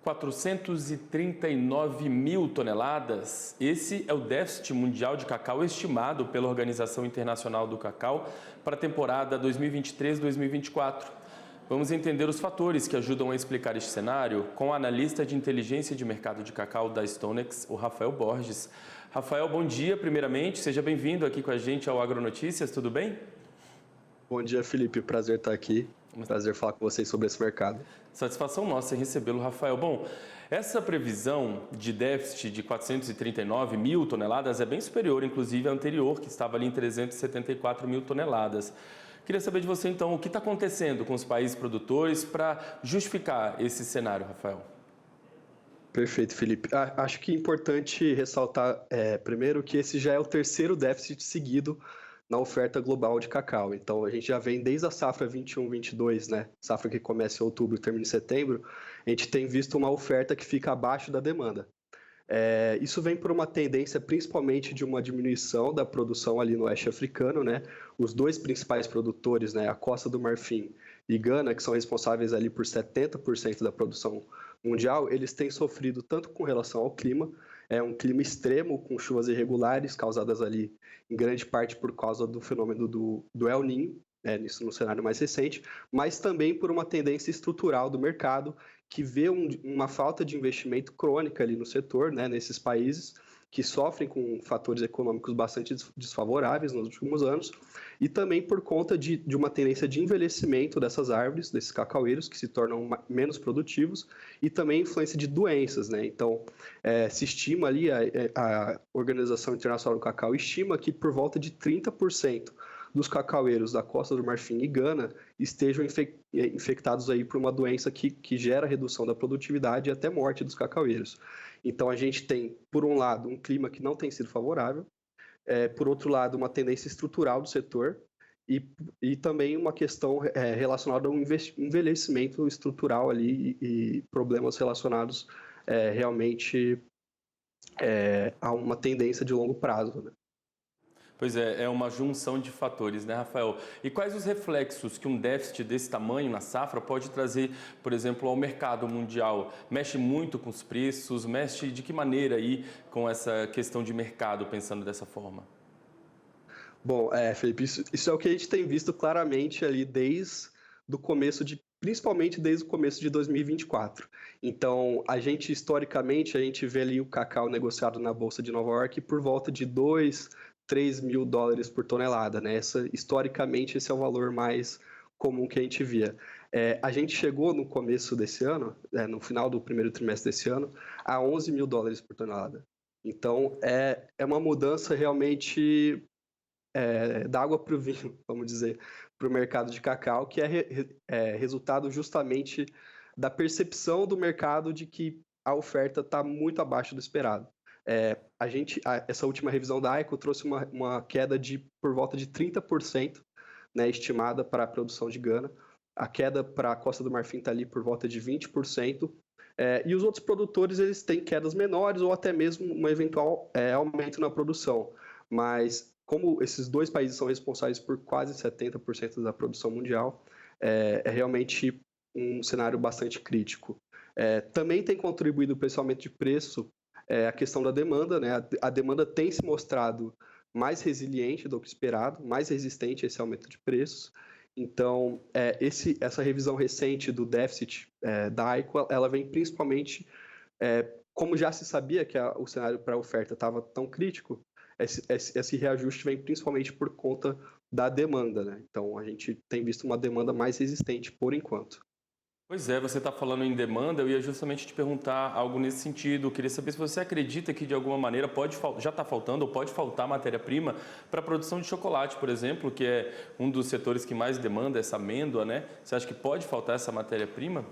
439 mil toneladas. Esse é o déficit mundial de cacau estimado pela Organização Internacional do Cacau para a temporada 2023-2024. Vamos entender os fatores que ajudam a explicar este cenário com o analista de inteligência de mercado de cacau da StoneX, o Rafael Borges. Rafael, bom dia primeiramente, seja bem-vindo aqui com a gente ao Agronotícias, tudo bem? Bom dia, Felipe, prazer estar aqui, prazer falar com vocês sobre esse mercado. Satisfação nossa em recebê-lo, Rafael. Bom, essa previsão de déficit de 439 mil toneladas é bem superior, inclusive, à anterior, que estava ali em 374 mil toneladas. Queria saber de você, então, o que está acontecendo com os países produtores para justificar esse cenário, Rafael? Perfeito, Felipe. Acho que é importante ressaltar, primeiro, que esse já é o terceiro déficit seguido na oferta global de cacau. Então, a gente já vem desde a safra 21-22, né? Safra que começa em outubro e termina em setembro, a gente tem visto uma oferta que fica abaixo da demanda. Isso vem por uma tendência principalmente de uma diminuição da produção ali no oeste africano, né? Os dois principais produtores, né, a Costa do Marfim e Gana, que são responsáveis ali por 70% da produção mundial, eles têm sofrido tanto com relação ao clima, um clima extremo com chuvas irregulares causadas ali em grande parte por causa do fenômeno do El Niño, nisso no cenário mais recente, mas também por uma tendência estrutural do mercado que vê uma falta de investimento crônica ali no setor, né, nesses países que sofrem com fatores econômicos bastante desfavoráveis nos últimos anos, e também por conta de uma tendência de envelhecimento dessas árvores, desses cacaueiros, que se tornam menos produtivos, e também influência de doenças, né? Então, se estima ali, a Organização Internacional do Cacau estima que por volta de 30% dos cacaueiros da Costa do Marfim e Gana estejam infectados aí por uma doença que gera redução da produtividade e até morte dos cacaueiros. Então a gente tem, por um lado, um clima que não tem sido favorável, por outro lado, uma tendência estrutural do setor e também uma questão relacionada ao envelhecimento estrutural ali e problemas relacionados realmente a uma tendência de longo prazo, né? Pois é uma junção de fatores, né, Rafael? E quais os reflexos que um déficit desse tamanho na safra pode trazer, por exemplo, ao mercado mundial? Mexe muito com os preços? Mexe de que maneira aí com essa questão de mercado, pensando dessa forma? Bom, Felipe, isso é o que a gente tem visto claramente ali principalmente desde o começo de 2024. Então, historicamente, a gente vê ali o cacau negociado na Bolsa de Nova York por volta de 3 mil dólares por tonelada, né? Historicamente, esse é o valor mais comum que a gente via. A gente chegou no começo desse ano, no final do primeiro trimestre desse ano, a 11 mil dólares por tonelada. Então, é uma mudança realmente da água para o vinho, vamos dizer, para o mercado de cacau, que é resultado justamente da percepção do mercado de que a oferta está muito abaixo do esperado. Essa última revisão da AECO trouxe uma queda por volta de 30%, né, estimada para a produção de Gana. A queda para a Costa do Marfim está ali por volta de 20%. E os outros produtores eles têm quedas menores ou até mesmo um eventual aumento na produção. Mas como esses dois países são responsáveis por quase 70% da produção mundial, é realmente um cenário bastante crítico. Também tem contribuído para esse aumento de preço a questão da demanda, né? A demanda tem se mostrado mais resiliente do que esperado, mais resistente a esse aumento de preços. Então, essa revisão recente do déficit da AECO, ela vem principalmente, como já se sabia que o cenário para a oferta estava tão crítico, esse reajuste vem principalmente por conta da demanda, né? Então, a gente tem visto uma demanda mais resistente por enquanto. Pois é, você está falando em demanda, eu ia justamente te perguntar algo nesse sentido. Eu queria saber se você acredita que de alguma maneira já está faltando ou pode faltar matéria-prima para a produção de chocolate, por exemplo, que é um dos setores que mais demanda essa amêndoa, né? Você acha que pode faltar essa matéria-prima?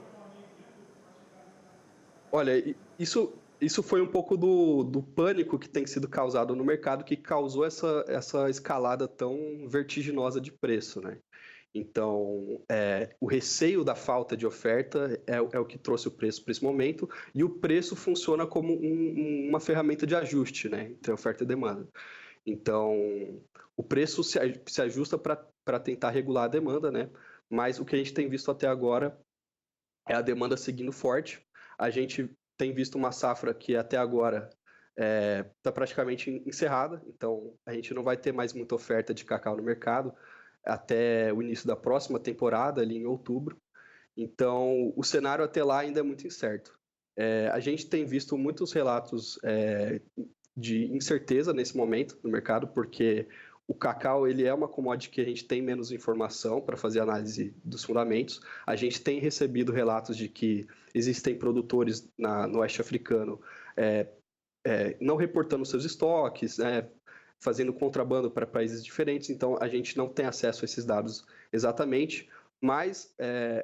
Olha, isso foi um pouco do pânico que tem sido causado no mercado, que causou essa escalada tão vertiginosa de preço, né? Então, o receio da falta de oferta é o que trouxe o preço para esse momento, e o preço funciona como uma ferramenta de ajuste, né, entre oferta e demanda. Então, o preço se ajusta para tentar regular a demanda, né, mas o que a gente tem visto até agora é a demanda seguindo forte. a gente tem visto uma safra que até agora está praticamente encerrada, então a gente não vai ter mais muita oferta de cacau no mercado até o início da próxima temporada, ali em outubro. Então, o cenário até lá ainda é muito incerto. A gente tem visto muitos relatos de incerteza nesse momento no mercado, porque o cacau ele é uma commodity que a gente tem menos informação para fazer análise dos fundamentos. A gente tem recebido relatos de que existem produtores no oeste africano não reportando seus estoques, fazendo contrabando para países diferentes, então a gente não tem acesso a esses dados exatamente, mas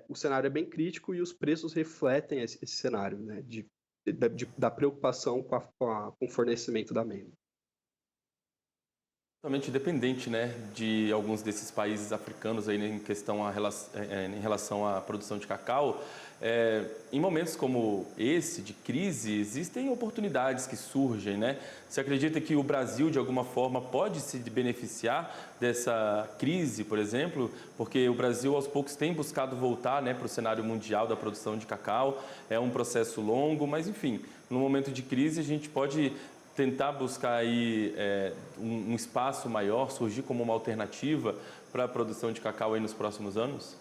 o cenário é bem crítico e os preços refletem esse cenário, né, da preocupação com o fornecimento da amêndoa. Totalmente dependente, né, de alguns desses países africanos aí em relação à produção de cacau. Em momentos como esse, de crise, existem oportunidades que surgem, né? Você acredita que o Brasil, de alguma forma, pode se beneficiar dessa crise, por exemplo? Porque o Brasil, aos poucos, tem buscado voltar, né, para o cenário mundial da produção de cacau. É um processo longo, mas, enfim, no momento de crise, a gente pode tentar buscar aí um espaço maior, surgir como uma alternativa para a produção de cacau aí nos próximos anos?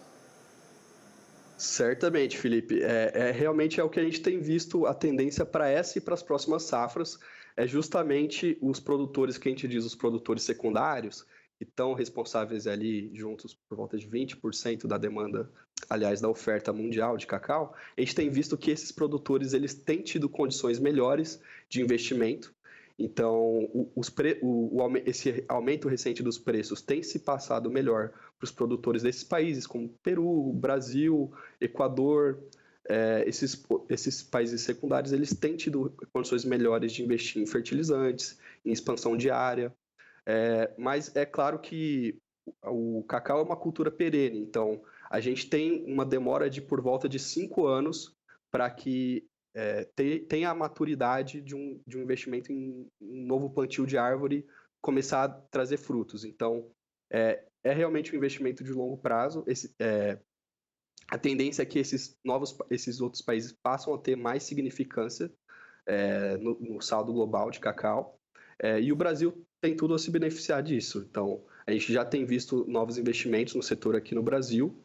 Certamente, Felipe. Realmente é o que a gente tem visto a tendência para essa e para as próximas safras, é justamente os produtores que a gente diz, os produtores secundários, que estão responsáveis ali juntos por volta de 20% da demanda, aliás, da oferta mundial de cacau. A gente tem visto que esses produtores eles têm tido condições melhores de investimento. Então, esse aumento recente dos preços tem se passado melhor para os produtores desses países, como Peru, Brasil, Equador. Esses países secundários eles têm tido condições melhores de investir em fertilizantes, em expansão de área. Mas é claro que o cacau é uma cultura perene, então a gente tem uma demora de por volta de 5 anos para que tenha a maturidade de um investimento em um novo plantio de árvore começar a trazer frutos. Então, é realmente um investimento de longo prazo. A tendência é que esses outros países passam a ter mais significância no saldo global de cacau. E o Brasil tem tudo a se beneficiar disso. Então, a gente já tem visto novos investimentos no setor aqui no Brasil,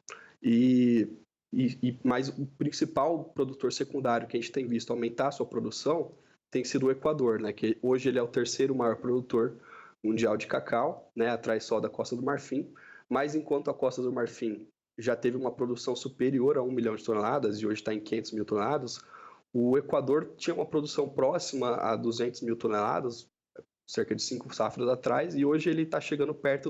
mas o principal produtor secundário que a gente tem visto aumentar a sua produção tem sido o Equador, né? Que hoje ele é o terceiro maior produtor mundial de cacau, né? Atrás só da Costa do Marfim. Mas enquanto a Costa do Marfim já teve uma produção superior a 1 milhão de toneladas e hoje está em 500 mil toneladas, o Equador tinha uma produção próxima a 200 mil toneladas, cerca de 5 safras atrás, e hoje ele está chegando perto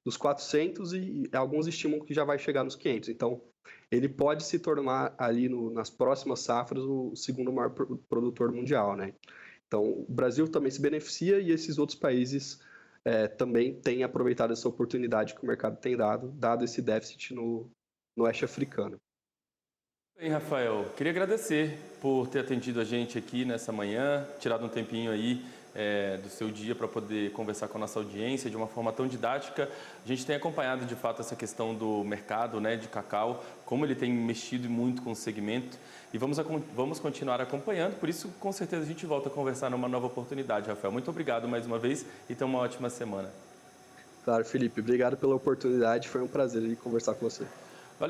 dos 400 e alguns estimam que já vai chegar nos 500. Então, ele pode se tornar ali nas próximas safras o segundo maior produtor mundial, né? Então, o Brasil também se beneficia e esses outros países também têm aproveitado essa oportunidade que o mercado tem dado esse déficit no oeste africano. Bem, Rafael, queria agradecer por ter atendido a gente aqui nessa manhã, tirado um tempinho aí do seu dia para poder conversar com a nossa audiência de uma forma tão didática. A gente tem acompanhado de fato essa questão do mercado, né, de cacau, como ele tem mexido muito com o segmento e vamos continuar acompanhando, por isso com certeza a gente volta a conversar numa nova oportunidade, Rafael. Muito obrigado mais uma vez e tenha uma ótima semana. Claro, Felipe, obrigado pela oportunidade, foi um prazer conversar com você.